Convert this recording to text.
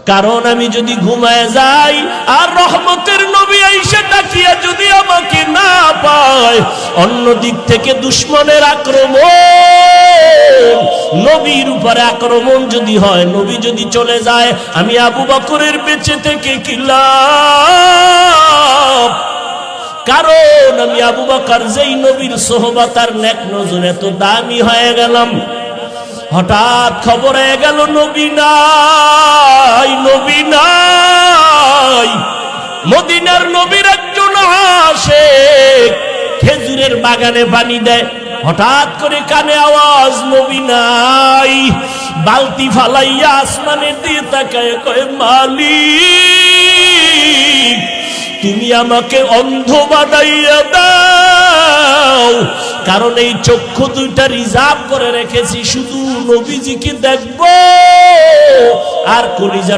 কারণ আমি যদি ঘুমায় যাই আর রহমতের নবী আইসা তাকিয়া যদি আমাকে না পায়, অন্য দিক থেকে দুশমনের আক্রমণ, নবীর উপরে আক্রমণ যদি হয়, নবী যদি চলে যায়, আমি আবু বকরের বেঁচে থেকে কি লাভ? কারণ আমি আবু বকর যেই নবীর সোহবত আর নেক নজর এত দামি হয়ে গেলাম, হঠাৎ খবর হয়ে গেল নবী নাই, নবী নাই। মদিনার নবীর একজন আশিক খেজুরের বাগানে পানি দেয়, হঠাৎ করে কানে আওয়াজ নবী নাই। বালতি ফালাইয়া আসমানের দিয়ে তাকায় কয়, মালিক তুমি আমাকে অন্ধ বানাইয়া দাও, কারণ এই চক্ষু দুইটা রিজার্ভ করে রেখেছি শুধু নবীজিকে দেখবো আর কলিজা